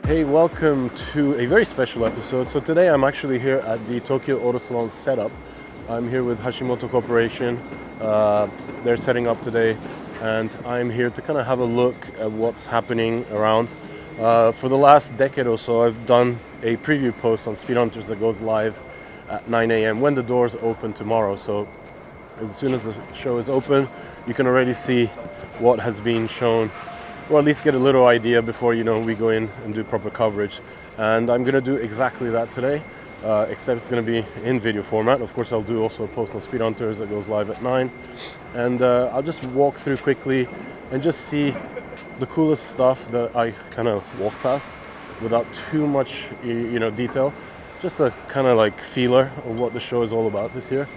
Hey, welcome to a very special episode. So today I'm actually here at the Tokyo Auto Salon setup. I'm here with Hashimoto Corporation. They're setting up today, and I'm here to kind of have a look at what's happening around. For the last decade or so, I've done a preview post on Speed Hunters that goes live at 9 a.m. when the doors open tomorrow. So as soon as the show is open, you can already see what has been shown, or at least get a little idea before we go in and do proper coverage. And I'm going to do exactly that today, except it's going to be in video format. Of course, I'll do also a post on Speed Hunters that goes live at 9. And I'll just walk through quickly and just see the coolest stuff that I kind of walk past without too much detail. Just a kind of like feeler of what the show is all about this year.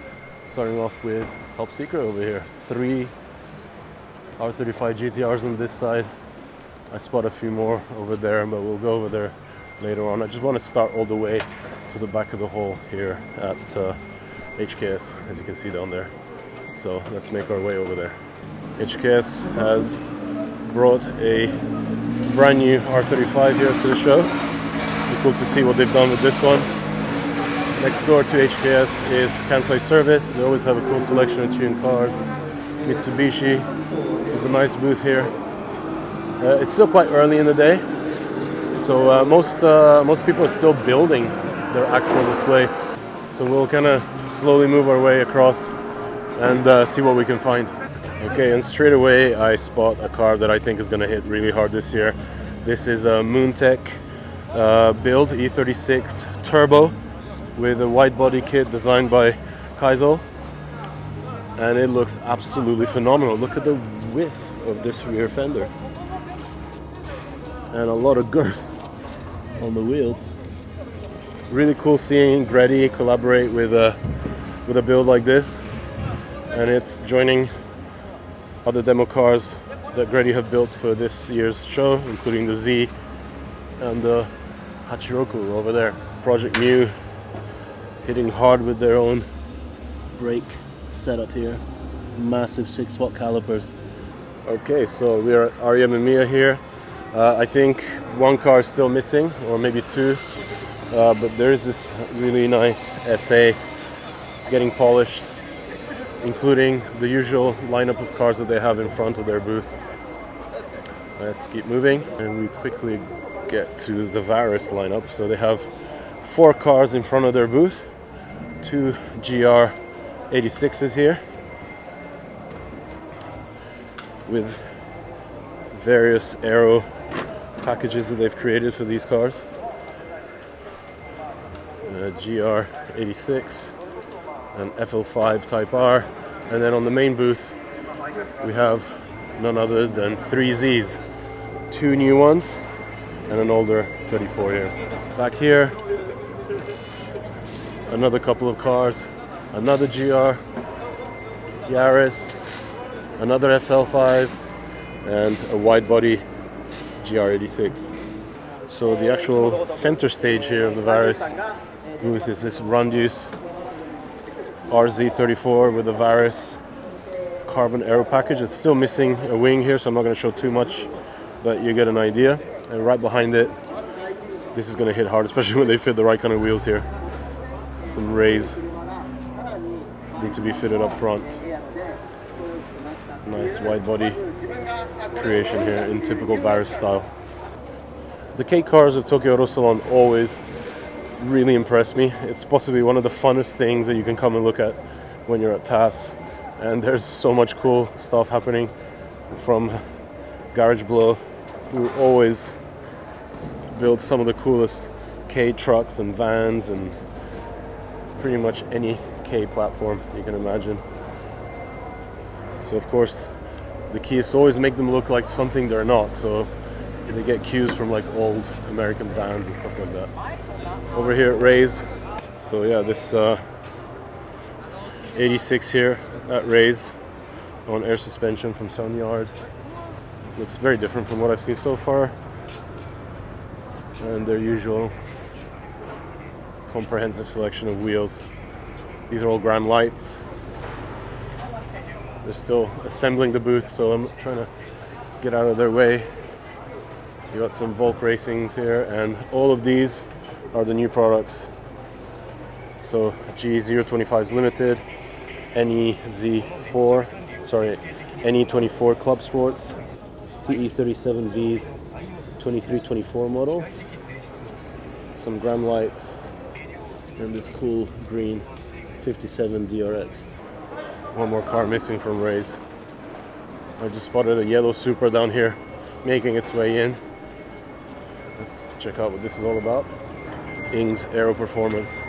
Starting off with top secret over here. 3 R35 GTRs on this side. I spot a few more over there, but we'll go over there later on. I just want to start all the way to the back of the hall here at HKS, as you can see down there. So let's make our way over there. HKS has brought a brand new R35 here to the show. Be cool to see what they've done with this one. Next door to HKS is Kansai Service. They always have a cool selection of tuned cars. Mitsubishi. There's a nice booth here. It's still quite early in the day, so most people are still building their actual display. So we'll kind of slowly move our way across and see what we can find. Okay, and straight away I spot a car that I think is going to hit really hard this year. This is a Moontech build E36 Turbo with a wide body kit designed by Kaizo. And it looks absolutely phenomenal. Look at the width of this rear fender. And a lot of girth on the wheels. Really cool seeing Greddy collaborate with a build like this. And it's joining other demo cars that Greddy have built for this year's show, including the Z and the Hachiroku over there. Project Mu hitting hard with their own brake setup here. Massive 6-watt calipers. Okay, so we are at Aria Mamiya here. I think one car is still missing, or maybe two, but there is this really nice SA getting polished, including the usual lineup of cars that they have in front of their booth. Let's keep moving, and we quickly get to the Varis lineup. So they have 4 cars in front of their booth, 2 GR86s here, with various aero packages that they've created for these cars. GR86 and FL5 Type R, and then on the main booth we have none other than 3 Zs, 2 new ones and an older 34 here. Back here, another couple of cars, another GR Yaris, another FL5, and a wide body GR86. So the actual center stage here of the Varis booth is this Rundus RZ34 with the Varis carbon aero package. It's still missing a wing here, so I'm not going to show too much, but you get an idea. And right behind it, this is going to hit hard, especially when they fit the right kind of wheels here. Some rays need to be fitted up front. Nice wide body creation here in typical Varis style. The K cars of Tokyo Auto Salon always really impress me. It's possibly one of the funnest things that you can come and look at when you're at TAS. And there's so much cool stuff happening from Garage Blow, who always build some of the coolest K trucks and vans and pretty much any K platform you can imagine. So of course, the key is to always make them look like something they're not. So they get cues from like old American vans and stuff like that. Over here at Ray's, so yeah, this 86 here at Ray's on air suspension from Sun Yard. Looks very different from what I've seen so far. And their usual comprehensive selection of wheels. These are all Graham lights. They're still assembling the booth, so I'm trying to get out of their way. You got some Volk Racings here, and all of these are the new products. So G025s Limited, NE24 Club Sports, TE37Vs 23-24 model, some Gram lights, and this cool green 57 DRX. One more car missing from Ray's. I just spotted a yellow Supra down here making its way in. Let's check out what this is all about. Ing's Aero Performance.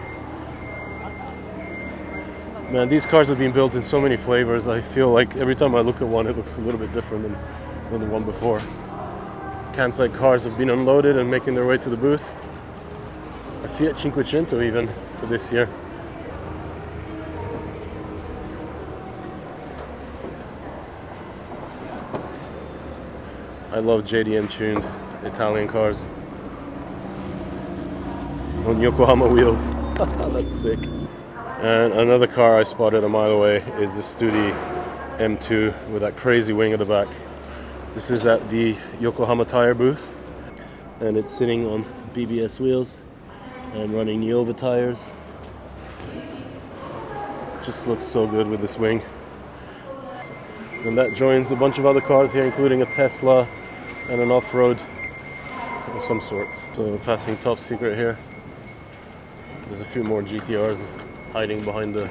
Man, these cars have been built in so many flavors. I feel like every time I look at one, it looks a little bit different than the one before. Kansai cars have been unloaded and making their way to the booth. A Fiat Cinquecento even for this year. I love JDM tuned Italian cars on Yokohama wheels. That's sick. And another car I spotted a mile away is the Studi M2 with that crazy wing at the back. This is at the Yokohama tire booth, and it's sitting on BBS wheels and running Niova tires. Just looks so good with this wing. And that joins a bunch of other cars here, including a Tesla and an off-road of some sorts. So passing Top Secret here. There's a few more GTRs hiding behind the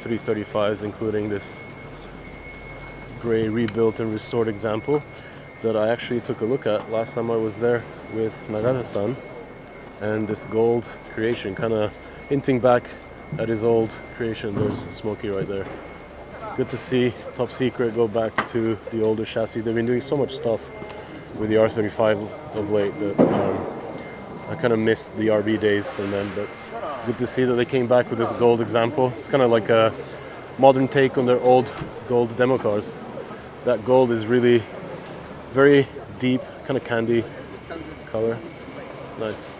335s, including this grey rebuilt and restored example that I actually took a look at last time I was there with Nagata-san. And this gold creation, kind of hinting back at his old creation. There's Smokey right there. Good to see Top Secret go back to the older chassis. They've been doing so much stuff with the R35 of late that I kind of missed the RB days from them, but good to see that they came back with this gold example. It's kind of like a modern take on their old gold demo cars. That gold is really very deep, kind of candy color. Nice.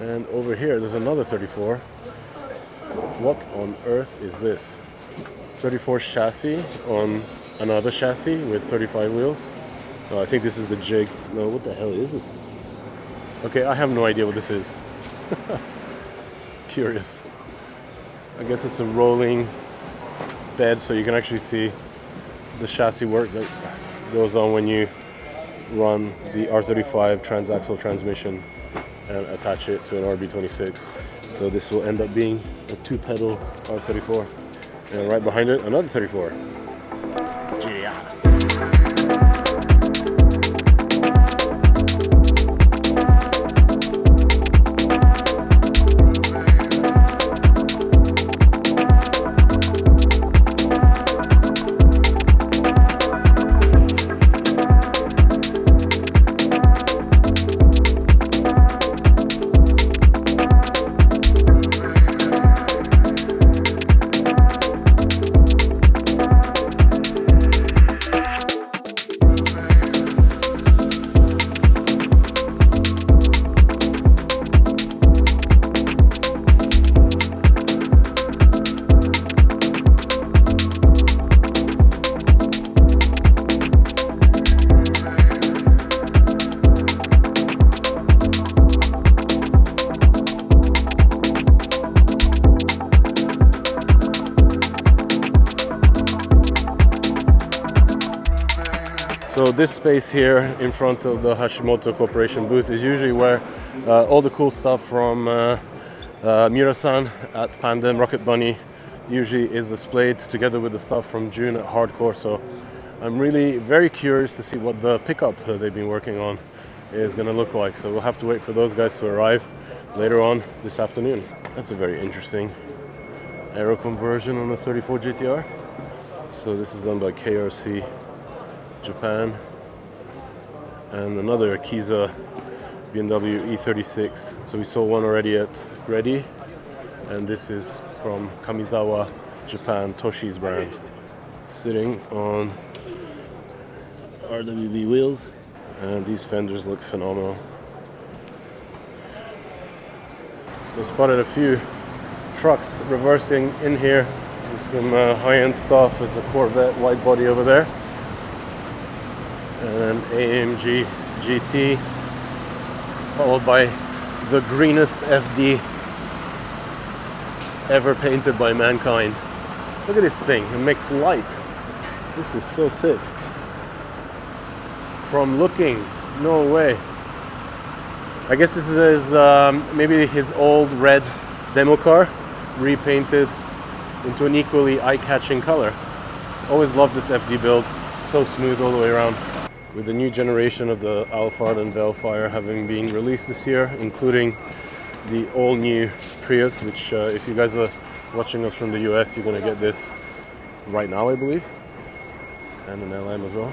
And over here there's another 34. What on earth is this? 34 chassis on another chassis with 35 wheels. Oh, I think this is the jig. No, what the hell is this? Okay, I have no idea what this is. Curious. I guess it's a rolling bed, so you can actually see the chassis work that goes on when you run the R35 transaxle transmission and attach it to an RB26. So this will end up being a 2-pedal R34. And right behind it, another 34. Yeah. So this space here in front of the Hashimoto Corporation booth is usually where all the cool stuff from Miura-san at Panda and Rocket Bunny usually is displayed together with the stuff from June at Hardcore. So I'm really very curious to see what the pickup they've been working on is going to look like. So we'll have to wait for those guys to arrive later on this afternoon. That's a very interesting aero conversion on the 34 GTR. So this is done by KRC Japan, and another Akiza BMW E36. So we saw one already at Ready, and this is from Kamizawa Japan, Toshi's brand, sitting on RWB wheels, and these fenders look phenomenal. So spotted a few trucks reversing in here with some high-end stuff. There's a Corvette wide body over there, and an AMG GT, followed by the greenest FD ever painted by mankind. Look at this thing, it makes light. This is so sick. From looking, no way. I guess this is maybe his old red demo car, repainted into an equally eye-catching color. Always loved this FD build, so smooth all the way around. With the new generation of the Alphard and Velfire having been released this year, including the all-new Prius, which if you guys are watching us from the US, you're going to get this right now, I believe, and an LM as well.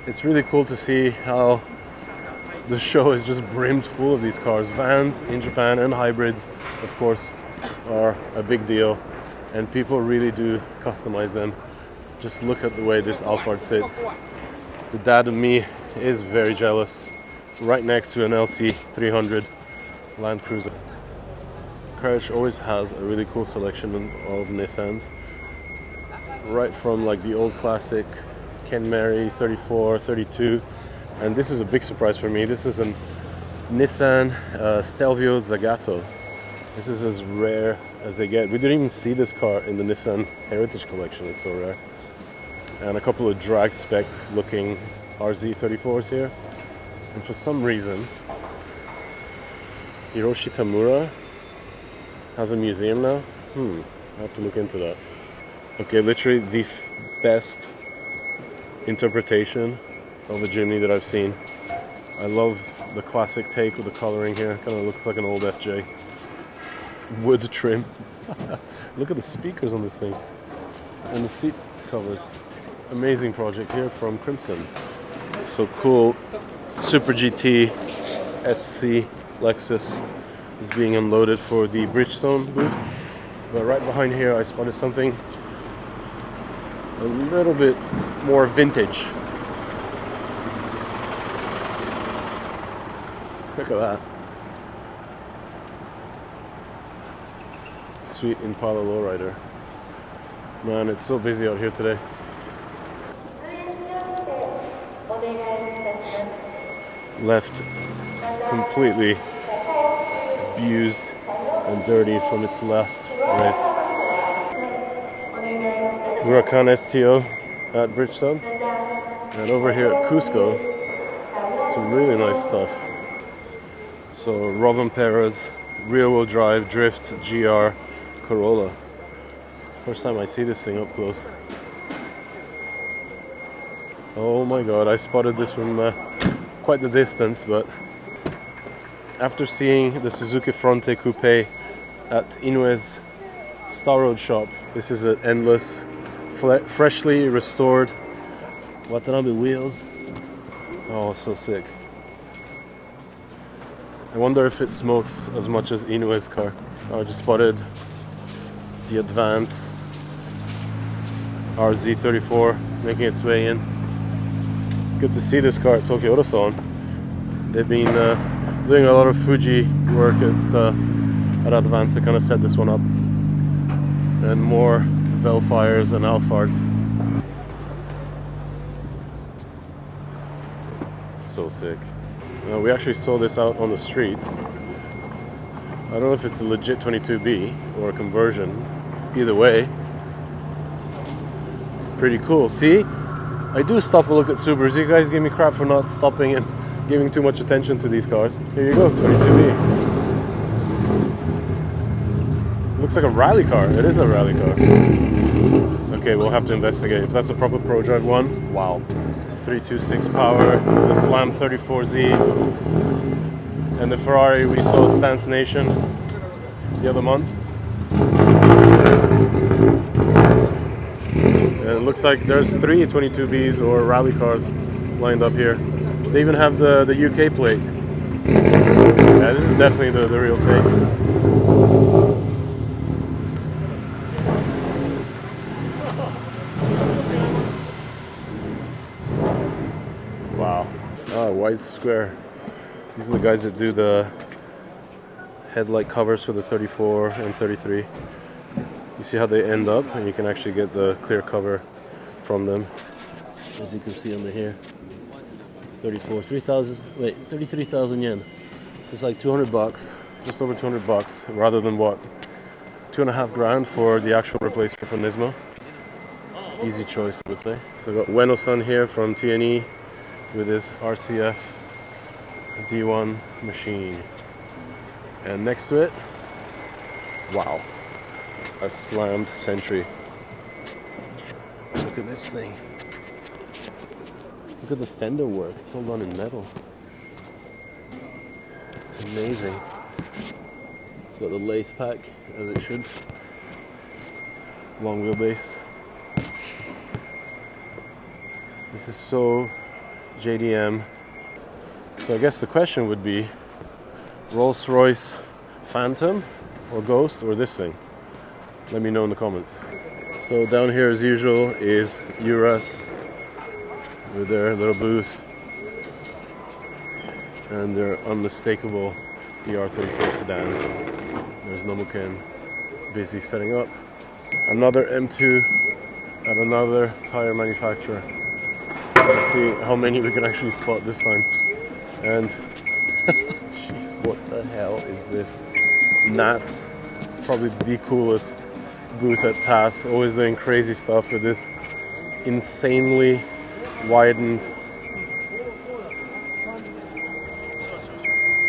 It's really cool to see how the show is just brimmed full of these cars. Vans in Japan and hybrids, of course, are a big deal, and people really do customize them. Just look at the way this Alphard sits. The dad of me is very jealous. Right next to an LC 300 Land Cruiser. Courage always has a really cool selection of Nissans. Right from like the old classic Ken Mary 34, 32. And this is a big surprise for me. This is a Nissan Stelvio Zagato. This is as rare as they get. We didn't even see this car in the Nissan Heritage Collection. It's so rare. And a couple of drag spec looking RZ34s here. And for some reason, Hiroshi Tamura has a museum now. I have to look into that. Okay, literally the best interpretation of a Jimny that I've seen. I love the classic take with the coloring here. Kind of looks like an old FJ. Wood trim. Look at the speakers on this thing. And the seat covers. Amazing project here from Crimson. So cool. Super GT SC Lexus is being unloaded for the Bridgestone booth. But right behind here I spotted something a little bit more vintage. Look at that. Sweet Impala lowrider. Man, it's so busy out here today. Left completely abused and dirty from its last race. Huracan STO at Bridgestone. And over here at Cusco, some really nice stuff. So Rovanpera's rear-wheel drive drift GR Corolla. First time I see this thing up close. Oh my god, I spotted this from quite the distance, but after seeing the Suzuki Fronte Coupe at Inoue's Star Road shop, this is an endless, freshly restored Watanabe wheels. Oh, so sick. I wonder if it smokes as much as Inoue's car. I just spotted the Advance RZ34 making its way in. Good to see this car at Tokyo Auto Salon. They've been doing a lot of Fuji work at Advance to kind of set this one up. And more Velfires and Alphards. So sick. We actually saw this out on the street. I don't know if it's a legit 22B or a conversion. Either way, pretty cool. See, I do stop and look at Subarus. You guys give me crap for not stopping and giving too much attention to these cars. Here you go, 22B. Looks like a rally car. It is a rally car. Okay, we'll have to investigate. If that's a proper Pro Drive one, wow. 326 power, the Slam 34Z, and the Ferrari we saw Stance Nation the other month. It looks like there's 3 22Bs or rally cars lined up here. They even have the UK plate. Yeah, this is definitely the real thing. Wow. Oh, White Square. These are the guys that do the headlight covers for the 34 and 33. You see how they end up, and you can actually get the clear cover from them, as you can see under here. 34, 3,000, wait, 33,000 yen. So it's like 200 bucks, just over 200 bucks, rather than what? 2.5 grand for the actual replacement for Nismo. Easy choice, I would say. So we've got Ueno-san here from TNE with his RCF D1 machine. And next to it, wow, a slammed Sentry. Look at this thing. Look at the fender work, it's all done in metal. It's amazing. It's got the lace pack, as it should. Long wheelbase. This is so JDM. So I guess the question would be, Rolls-Royce Phantom or Ghost or this thing? Let me know in the comments. So down here as usual is Uras with their little booth and their unmistakable ER34 sedans. There's Nomuken busy setting up. Another M2 at another tire manufacturer. Let's see how many we can actually spot this time. And jeez, what the hell is this? Nats, probably the coolest booth at TAS, always doing crazy stuff with this insanely widened.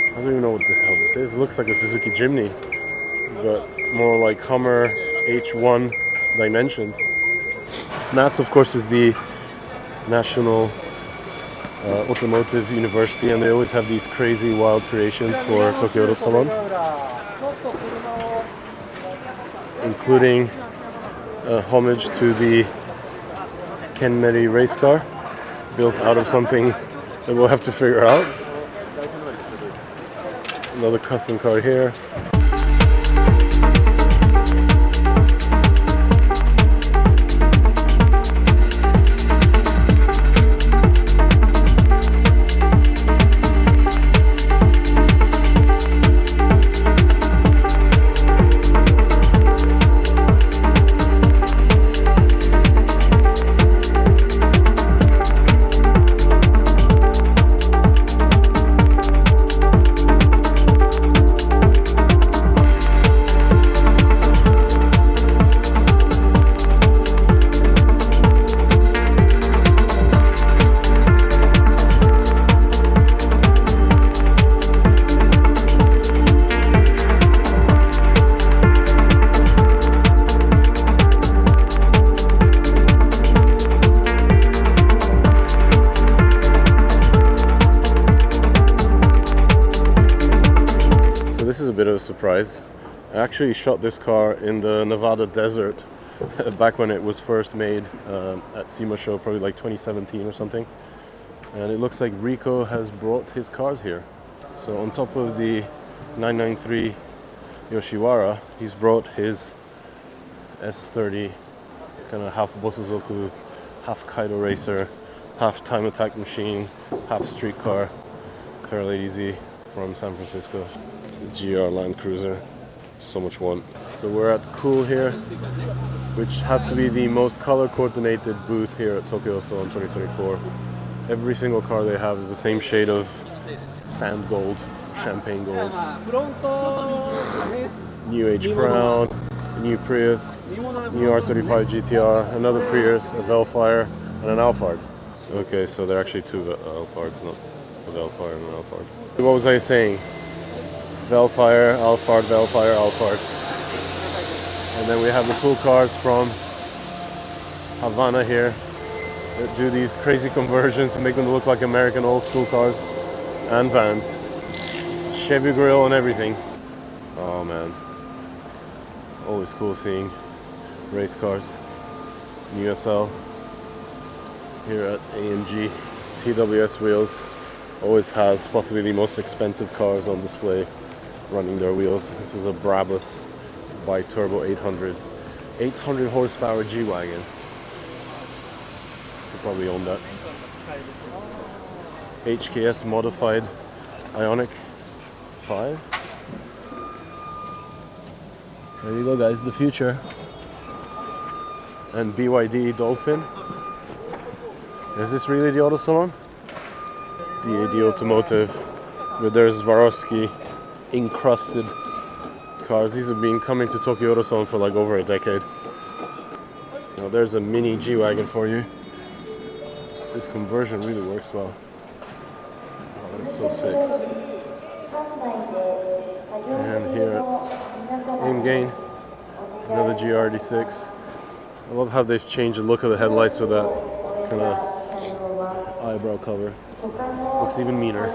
I don't even know what the hell this is. It looks like a Suzuki Jimny, but more like Hummer H1 dimensions. Nats, of course, is the National Automotive University, and they always have these crazy wild creations for Tokyo Auto Salon, including a homage to the Kenmeri race car, built out of something that we'll have to figure out. Another custom car here. This is a bit of a surprise. I actually shot this car in the Nevada desert back when it was first made at SEMA show, probably like 2017 or something. And it looks like Rico has brought his cars here. So on top of the 993 Yoshiwara, he's brought his S30, kind of half Bosozoku, half Kaido Racer, half Time Attack Machine, half street car, fairly easy from San Francisco. GR Land Cruiser, so much fun. So we're at Cool here, which has to be the most color coordinated booth here at Tokyo Auto Salon 2024. Every single car they have is the same shade of sand gold, champagne gold. New Age Crown, new Prius, new R35 GTR, another Prius, a Velfire, and an Alphard. Okay, so they're actually two Alphards, not a Velfire and an Alphard. What was I saying? Velfire, Alphard, Velfire, Alphard. And then we have the cool cars from Havana here that do these crazy conversions to make them look like American old school cars and vans. Chevy grill and everything. Oh man. Always cool seeing race cars. New SL here at AMG. TWS wheels. Always has possibly the most expensive cars on display running their wheels. This is a Brabus bi-turbo 800 horsepower G-Wagon. You probably own that. HKS modified Ioniq 5. There you go guys, the future. And BYD Dolphin. Is this really the Auto Salon? DAD Automotive with their Swarovski encrusted cars. These have been coming to Tokyo Auto Salon for like over a decade. Now there's a mini G-Wagon for you. This conversion really works well. Oh, that's so sick. And here at Aim Gain, another GRD6. I love how they've changed the look of the headlights with that kind of eyebrow cover. Looks even meaner.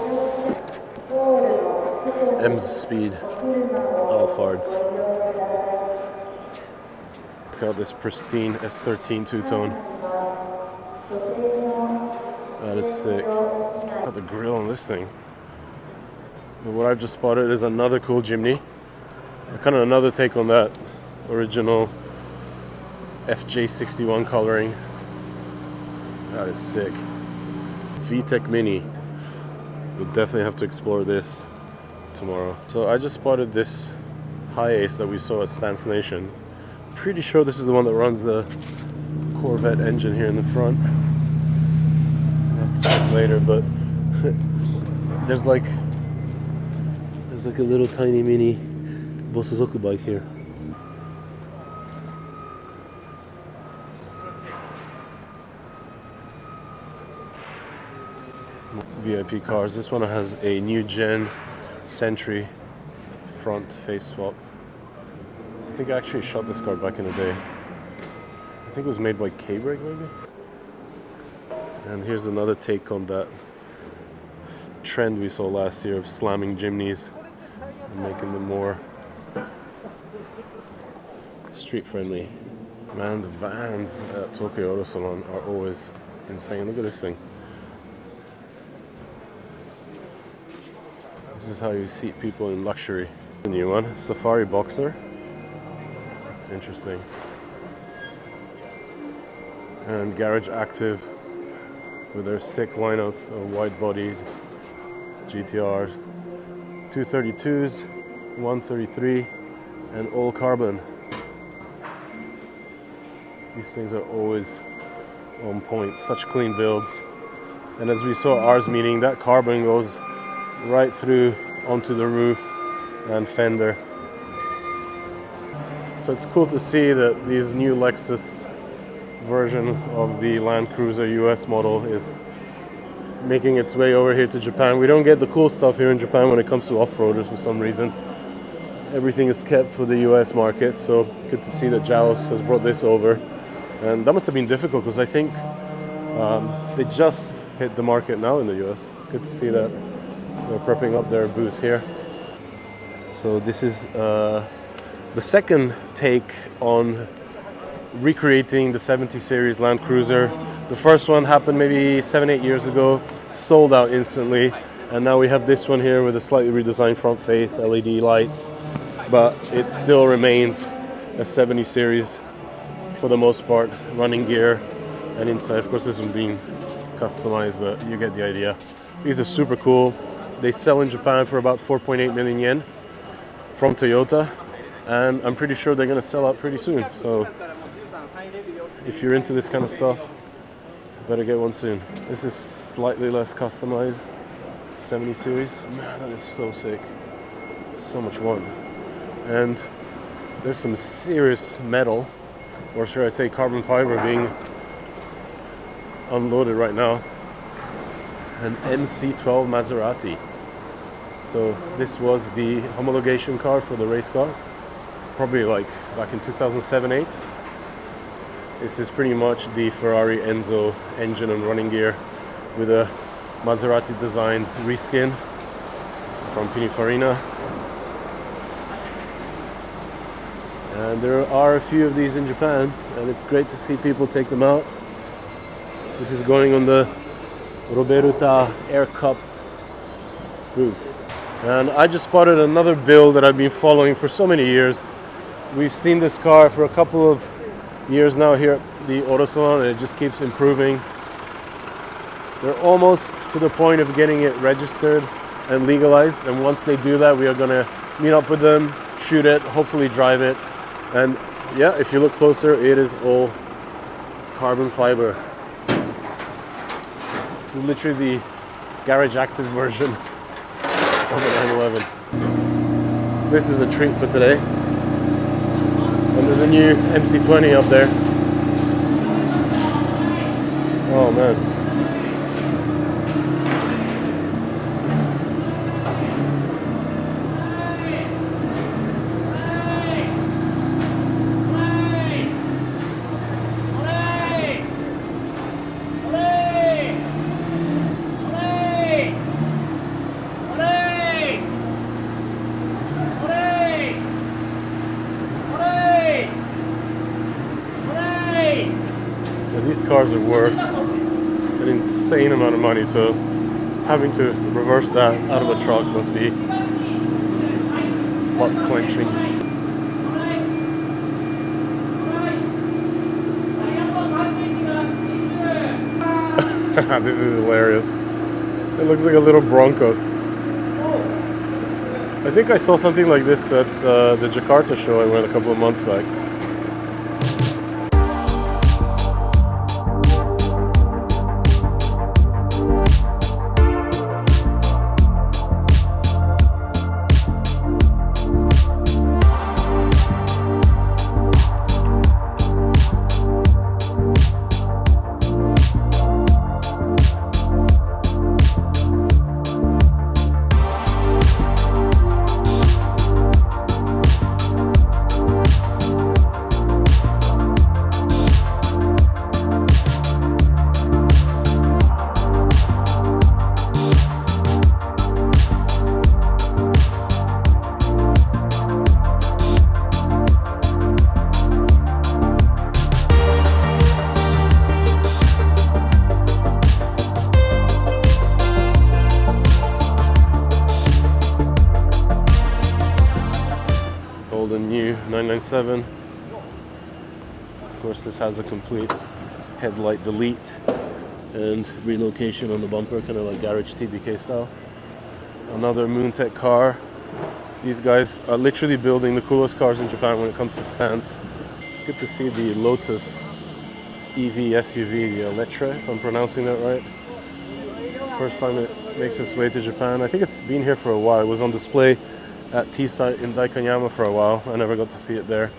M's Speed Alphards. Look at this pristine S13 two-tone. That is sick. Look at the grill on this thing. And what I've just spotted is another cool Jimny. Kind of another take on that original FJ61 coloring. That is sick. VTEC Mini. We'll definitely have to explore this tomorrow. So I just spotted this Hi-Ace that we saw at Stance Nation. Pretty sure this is the one that runs the Corvette engine here in the front. I'll have to check later, but there's like a little tiny mini Bosozoku bike here. VIP cars. This one has a new gen Sentry front face swap. I think I actually shot this car back in the day. I think it was made by K-Brake maybe. And here's another take on that trend we saw last year of slamming Jimneys and making them more street friendly. Man, the vans at Tokyo Auto Salon are always insane. Look at this thing. This is how you seat people in luxury. The new one, Safari Boxer. Interesting. And Garage Active with their sick lineup of wide-bodied GTRs, 232s, 133, and all carbon. These things are always on point. Such clean builds. And as we saw at ours meeting, that carbon goes right through onto the roof and fender. So it's cool to see that these new Lexus version of the Land Cruiser US model is making its way over here to Japan. We don't get the cool stuff here in Japan when it comes to off-roaders for some reason. Everything is kept for the US market, so good to see that Jaos has brought this over. And that must have been difficult because I think they just hit the market now in the US. Good to see that they're prepping up their booth here. So this is the second take on recreating the 70 series Land Cruiser. The first one happened maybe 7-8 years ago, sold out instantly, and now we have this one here with a slightly redesigned front face, LED lights, but it still remains a 70 series for the most part, running gear and inside. Of course this is being customized, but you get the idea. These are super cool. They sell in Japan for about 4.8 million yen from Toyota, and I'm pretty sure they're going to sell out pretty soon. So if you're into this kind of stuff, better get one soon. This is slightly less customized 70 series. Man, that is so sick. So much fun. And there's some serious metal, or should I say carbon fiber, being unloaded right now. An MC12 Maserati. So this was the homologation car for the race car, probably like back in 2007-8. This is pretty much the Ferrari Enzo engine and running gear with a Maserati design reskin from Pininfarina. And there are a few of these in Japan, and it's great to see people take them out. This is going on the Roberuta Air Cup booth. And I just spotted another build that I've been following for so many years. We've seen this car for a couple of years now here at the Auto Salon, and it just keeps improving. They're almost to the point of getting it registered and legalized, and once they do that, we are going to meet up with them, shoot it, hopefully drive it. And yeah, if you look closer, it is all carbon fiber. This is literally the garage active version of the 911. This is a treat for today. And there's a new MC20 up there. Oh man. These cars are worth an insane amount of money, so having to reverse that out of a truck must be butt clenching. This is hilarious. It looks like a little Bronco. I think I saw something like this at the Jakarta show I went a couple of months back. The new 997. Of course, this has a complete headlight delete and relocation on the bumper, kind of like garage TBK style. Another Moontech car. These guys are literally building the coolest cars in Japan when it comes to stance. Good to see the Lotus EV SUV, the Elettra, if I'm pronouncing that right. First time it makes its way to Japan. I think it's been here for a while. It was on display at T-Site in Daikanyama for a while. I never got to see it there.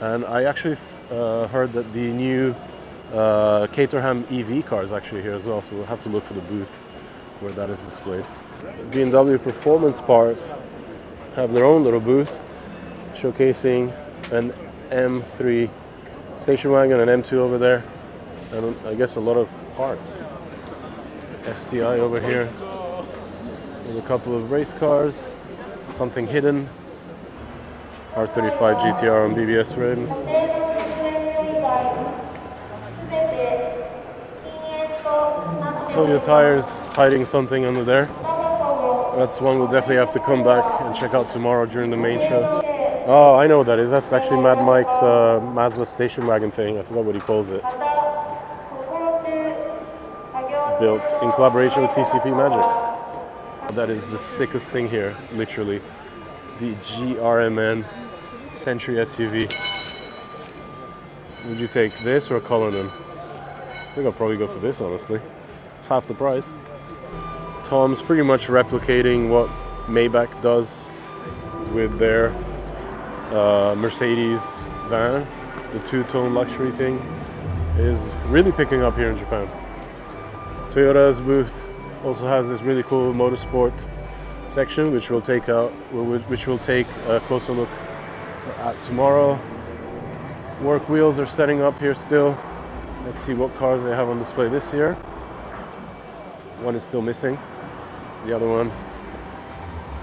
And I actually heard that the new Caterham EV car is actually here as well, so we'll have to look for the booth where that is displayed. BMW Performance Parts have their own little booth showcasing an M3 station wagon, an M2 over there, and I guess a lot of parts. STI over here with a couple of race cars. Something hidden, R35 GTR on BBS rims. Toyo tires hiding something under there. That's one we'll definitely have to come back and check out tomorrow during the main show. Oh, I know what that is. That's actually Mad Mike's Mazda station wagon thing. I forgot what he calls it. Built in collaboration with TCP Magic. That is the sickest thing here, literally. The GRMN Century SUV. Would you take this or a Cullinan? I think I'll probably go for this, honestly. It's half the price. Tom's pretty much replicating what Maybach does with their Mercedes van. The two-tone luxury thing is really picking up here in Japan. Toyota's booth also has this really cool motorsport section, which we'll take a closer look at tomorrow. Work wheels are setting up here still. Let's see what cars they have on display this year. One is still missing. The other one,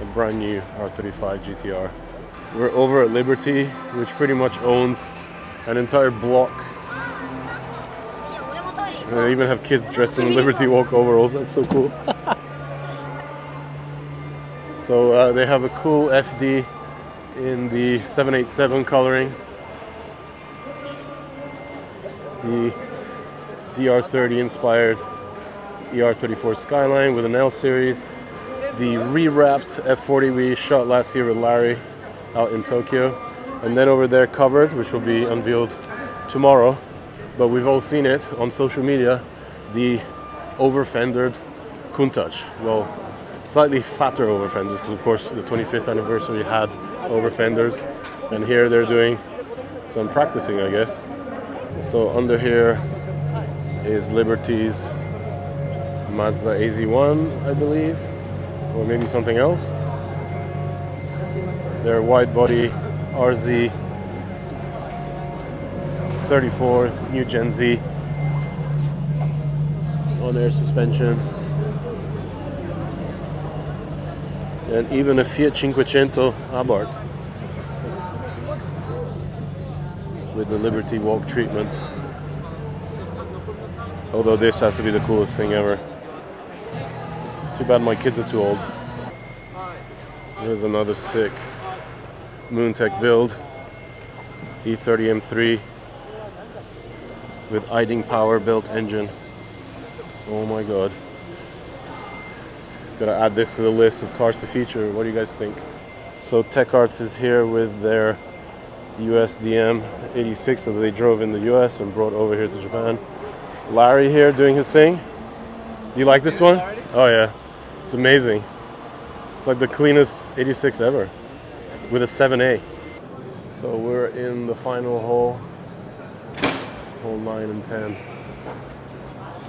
a brand new R35 GTR. We're over at Liberty, which pretty much owns an entire block. And they even have kids dressed in Liberty Walk overalls. That's so cool. So they have a cool FD in the 787 coloring. The DR30 inspired ER34 Skyline with an L series. The re-wrapped F40 we shot last year with Larry out in Tokyo. And then over there covered, which will be unveiled tomorrow, but we've all seen it on social media, the over-fendered Countach. Well, slightly fatter over fenders because of course the 25th anniversary had over fenders, and here they're doing some practicing, I guess. So under here is Liberty's Mazda AZ1, I believe, or maybe something else. Their wide body RZ 34 new Gen Z on air suspension, and even a Fiat 500 Abarth with the Liberty Walk treatment. Although this has to be the coolest thing ever. Too bad my kids are too old. Here's another sick Moontech build, E30 M3 with Iding power built engine. Oh my god. Gotta add this to the list of cars to feature. What do you guys think? So Tech Arts is here with their USDM 86 that they drove in the US and brought over here to Japan. Larry here doing his thing. Do you like this one? Oh yeah, it's amazing. It's like the cleanest 86 ever with a 7A. So we're in the final hole, hole 9 and 10.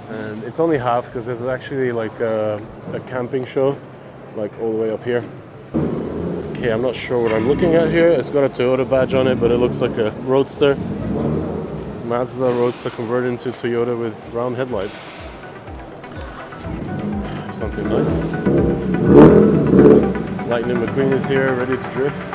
And it's only half because there's actually like a camping show like all the way up here. Okay, I'm not sure what I'm looking at here. It's got a Toyota badge on it, but it looks like a Roadster. Mazda Roadster converted into Toyota with round headlights. Something nice. Lightning McQueen is here, ready to drift.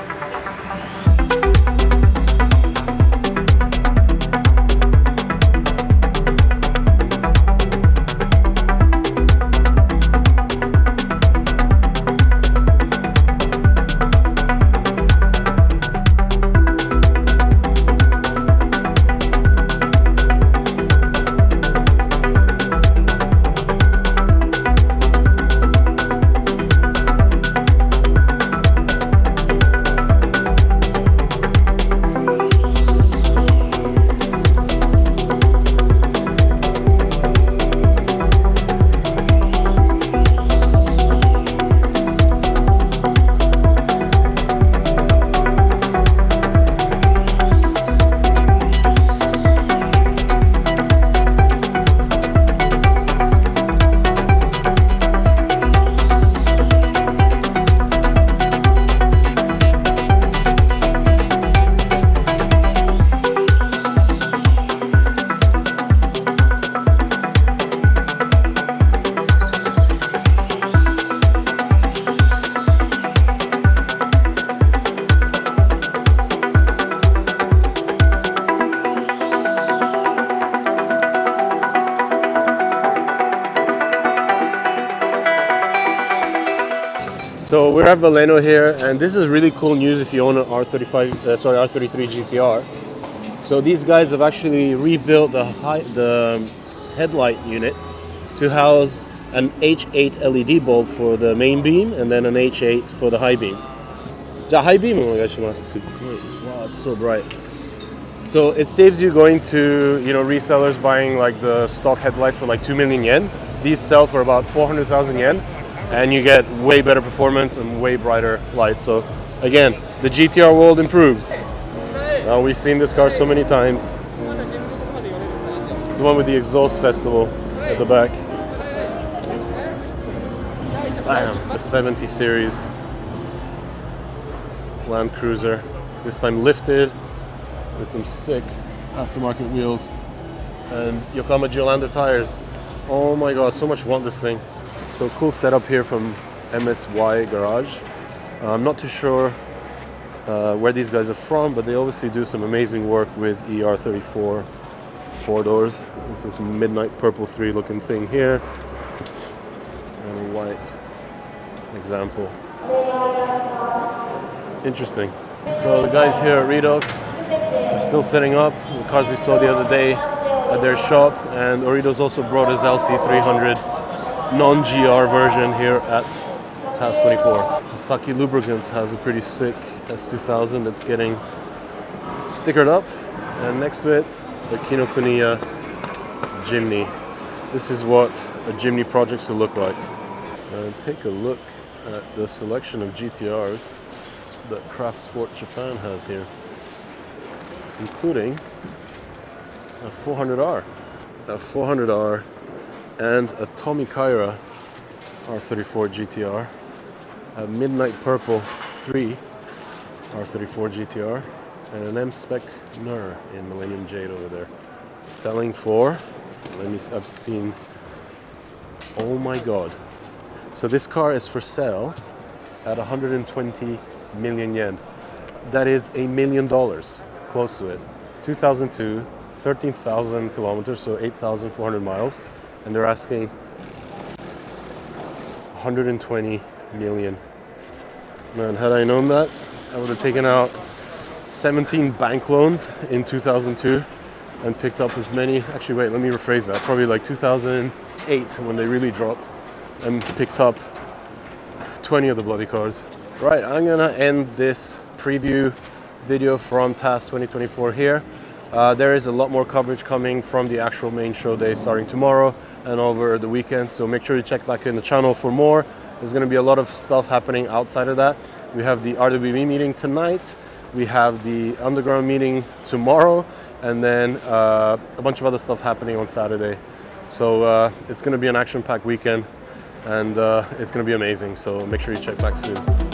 So we're at Veleno here, and this is really cool news if you own an R33 GTR. So these guys have actually rebuilt the headlight unit to house an H8 LED bulb for the main beam, and then an H8 for the high beam. The high beam, wow, it's so bright. So it saves you going to resellers buying like the stock headlights for like 2 million yen. These sell for about 400,000 yen. And you get way better performance and way brighter lights. So again, the GTR world improves. Now we've seen this car so many times. It's the one with the exhaust festival at the back. Bam, the 70 series Land Cruiser. This time lifted with some sick aftermarket wheels and Yokohama Geolander tires. Oh my god, so much want this thing. So cool setup here from MSY Garage. I'm not too sure where these guys are from, but they obviously do some amazing work with ER34 four doors. This is midnight purple 3 looking thing here, and a white example. Interesting. So the guys here at Redox are still setting up the cars we saw the other day at their shop, and Orido's also brought his LC300 non-GR version here at TAS 24. Sasaki Lubricants has a pretty sick S2000 that's getting stickered up, and next to it the Kinokuniya Jimny. This is what a Jimny project should look like. and take a look at the selection of GTRs that Craft Sport Japan has here, including a 400R, and a Tommy Kaira R34 GTR, a Midnight Purple 3 R34 GTR, and an M-Spec NUR in Millennium Jade over there. Selling for, I've seen, oh my god. So this car is for sale at 120 million yen. That is $1 million, close to it. 2002, 13,000 kilometers, so 8,400 miles. And they're asking 120 million. Man, had I known that, I would have taken out 17 bank loans in 2002 and picked up as many. Actually, wait, let me rephrase that. Probably like 2008 when they really dropped, and picked up 20 of the bloody cars. Right, I'm gonna end this preview video from TAS 2024 here. There is a lot more coverage coming from the actual main show day starting tomorrow and over the weekend, so make sure you check back in the channel for more. There's going to be a lot of stuff happening outside of that. We have the RWB meeting tonight, we have the underground meeting tomorrow, and then a bunch of other stuff happening on Saturday. So it's going to be an action-packed weekend, and it's going to be amazing, so make sure you check back soon.